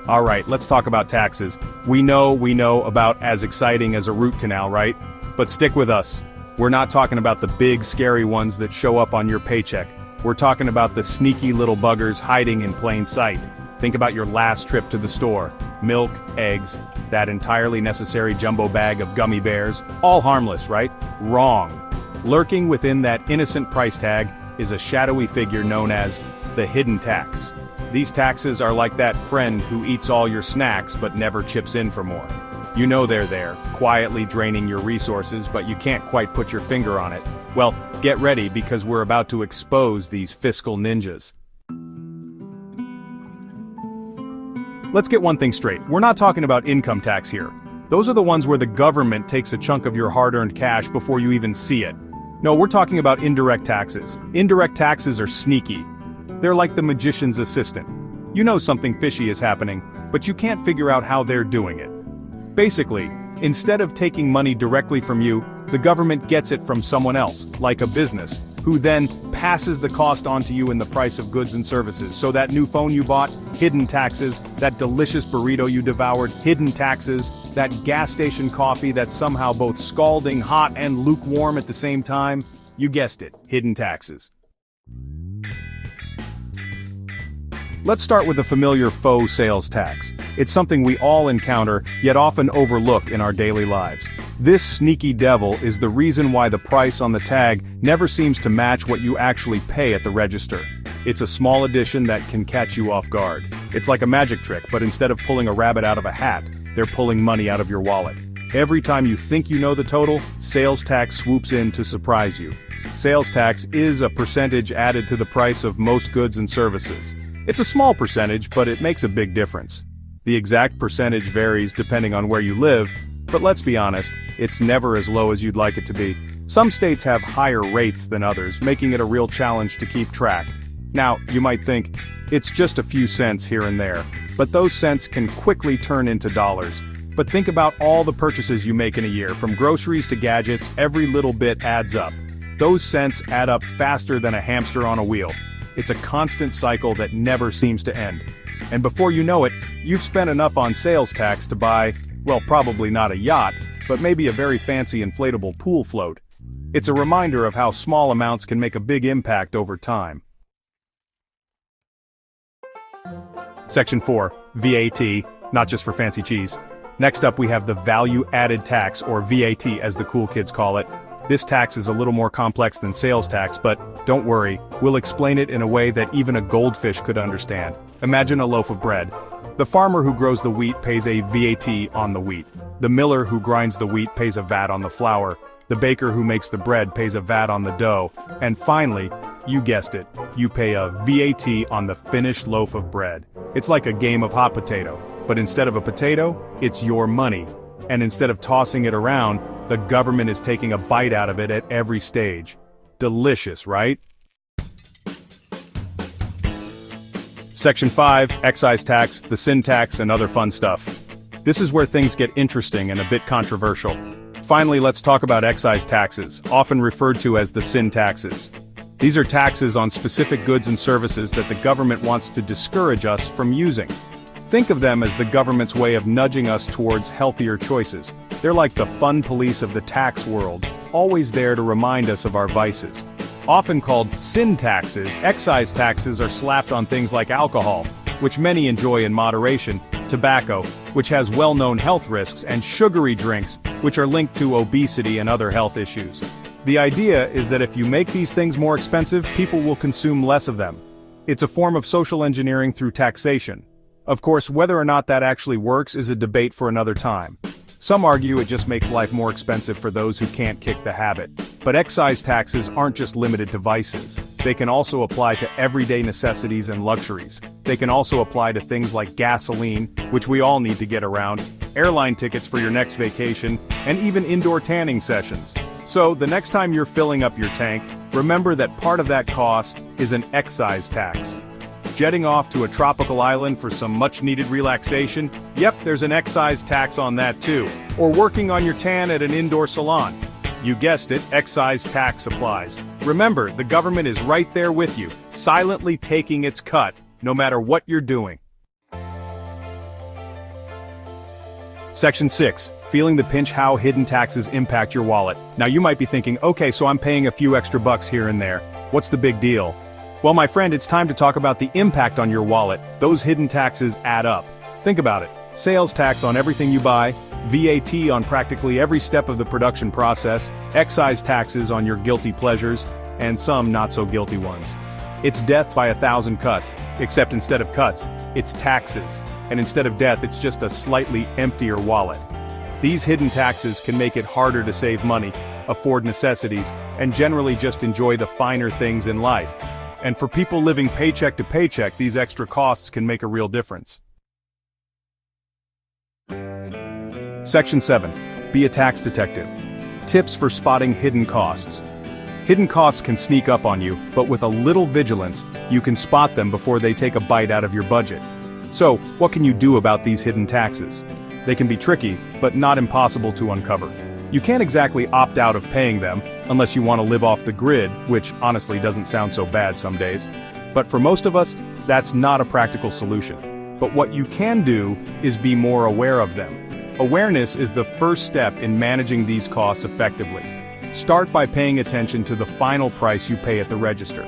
Alright, let's talk about taxes. We know about as exciting as a root canal, right? But stick with us. We're not talking about the big, scary ones that show up on your paycheck. We're talking about the sneaky little buggers hiding in plain sight. Think about your last trip to the store. Milk, eggs, that entirely necessary jumbo bag of gummy bears. All harmless, right? Wrong. Lurking within that innocent price tag is a shadowy figure known as the hidden tax. These taxes are like that friend who eats all your snacks but never chips in for more. You know they're there, quietly draining your resources, but you can't quite put your finger on it. Well, get ready because we're about to expose these fiscal ninjas. Let's get one thing straight. We're not talking about income tax here. Those are the ones where the government takes a chunk of your hard-earned cash before you even see it. No, we're talking about indirect taxes. Indirect taxes are sneaky. They're like the magician's assistant. You know something fishy is happening, but you can't figure out how they're doing it. Basically, instead of taking money directly from you, the government gets it from someone else, like a business, who then passes the cost on to you in the price of goods and services. So that new phone you bought, hidden taxes, that delicious burrito you devoured, hidden taxes, that gas station coffee that's somehow both scalding hot and lukewarm at the same time, you guessed it, hidden taxes. Let's start with the familiar faux sales tax. It's something we all encounter, yet often overlook in our daily lives. This sneaky devil is the reason why the price on the tag never seems to match what you actually pay at the register. It's a small addition that can catch you off guard. It's like a magic trick, but instead of pulling a rabbit out of a hat, they're pulling money out of your wallet. Every time you think you know the total, sales tax swoops in to surprise you. Sales tax is a percentage added to the price of most goods and services. It's a small percentage, but it makes a big difference. The exact percentage varies depending on where you live, but let's be honest, it's never as low as you'd like it to be. Some states have higher rates than others, making it a real challenge to keep track. Now, you might think, it's just a few cents here and there, but those cents can quickly turn into dollars. But think about all the purchases you make in a year, from groceries to gadgets, every little bit adds up. Those cents add up faster than a hamster on a wheel. It's a constant cycle that never seems to end. And before you know it, you've spent enough on sales tax to buy, well, probably not a yacht, but maybe a very fancy inflatable pool float. It's a reminder of how small amounts can make a big impact over time. Section 4, VAT, not just for fancy cheese. Next up we have the value-added tax, or VAT as the cool kids call it. This tax is a little more complex than sales tax, but don't worry, we'll explain it in a way that even a goldfish could understand. Imagine a loaf of bread. The farmer who grows the wheat pays a VAT on the wheat. The miller who grinds the wheat pays a VAT on the flour. The baker who makes the bread pays a VAT on the dough. And finally, you guessed it, you pay a VAT on the finished loaf of bread. It's like a game of hot potato, but instead of a potato, it's your money. And instead of tossing it around, the government is taking a bite out of it at every stage. Delicious, right? Section 5, excise tax, the sin tax, and other fun stuff. This is where things get interesting and a bit controversial. Finally, let's talk about excise taxes, often referred to as the sin taxes. These are taxes on specific goods and services that the government wants to discourage us from using. Think of them as the government's way of nudging us towards healthier choices. They're like the fun police of the tax world, always there to remind us of our vices. Often called sin taxes, excise taxes are slapped on things like alcohol, which many enjoy in moderation, tobacco, which has well-known health risks, and sugary drinks, which are linked to obesity and other health issues. The idea is that if you make these things more expensive, people will consume less of them. It's a form of social engineering through taxation. Of course, whether or not that actually works is a debate for another time. Some argue it just makes life more expensive for those who can't kick the habit. But excise taxes aren't just limited to vices. They can also apply to everyday necessities and luxuries. They can also apply to things like gasoline, which we all need to get around, airline tickets for your next vacation, and even indoor tanning sessions. So, the next time you're filling up your tank, remember that part of that cost is an excise tax. Jetting off to a tropical island for some much-needed relaxation? Yep, there's an excise tax on that too. Or working on your tan at an indoor salon? You guessed it, excise tax applies. Remember, the government is right there with you, silently taking its cut, no matter what you're doing. Section 6. Feeling the pinch: how hidden taxes impact your wallet. Now you might be thinking, okay, so I'm paying a few extra bucks here and there. What's the big deal? Well, my friend, it's time to talk about the impact on your wallet. Those hidden taxes add up. Think about it. Sales tax on everything you buy, VAT on practically every step of the production process, excise taxes on your guilty pleasures, and some not so guilty ones. It's death by 1,000 cuts, except instead of cuts, it's taxes. And instead of death, it's just a slightly emptier wallet. These hidden taxes can make it harder to save money, afford necessities, and generally just enjoy the finer things in life. And for people living paycheck to paycheck, these extra costs can make a real difference. Section 7. Be a tax detective. Tips for spotting hidden costs. Hidden costs can sneak up on you, but with a little vigilance, you can spot them before they take a bite out of your budget. So, what can you do about these hidden taxes? They can be tricky, but not impossible to uncover. You can't exactly opt out of paying them, unless you want to live off the grid, which honestly doesn't sound so bad some days. But for most of us, that's not a practical solution. But what you can do is be more aware of them. Awareness is the first step in managing these costs effectively. Start by paying attention to the final price you pay at the register.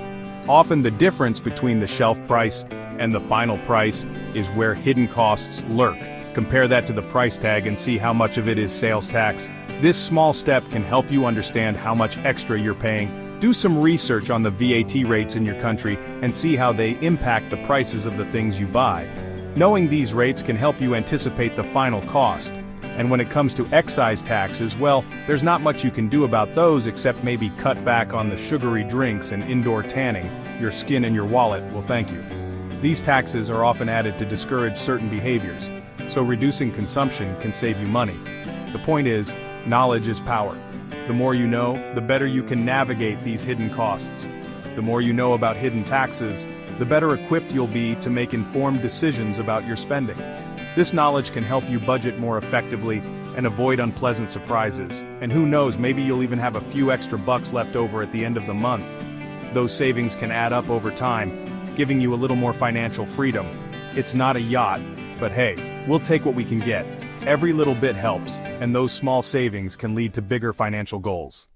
Often the difference between the shelf price and the final price is where hidden costs lurk. Compare that to the price tag and see how much of it is sales tax. This small step can help you understand how much extra you're paying. Do some research on the VAT rates in your country and see how they impact the prices of the things you buy. Knowing these rates can help you anticipate the final cost. And when it comes to excise taxes, well, there's not much you can do about those except maybe cut back on the sugary drinks and indoor tanning. Your skin and your wallet will thank you. These taxes are often added to discourage certain behaviors, so reducing consumption can save you money. The point is, knowledge is power. The more you know, the better you can navigate these hidden costs. The more you know about hidden taxes, the better equipped you'll be to make informed decisions about your spending. This knowledge can help you budget more effectively and avoid unpleasant surprises. And who knows, maybe you'll even have a few extra bucks left over at the end of the month. Those savings can add up over time, giving you a little more financial freedom. It's not a yacht, but hey, we'll take what we can get. Every little bit helps, and those small savings can lead to bigger financial goals.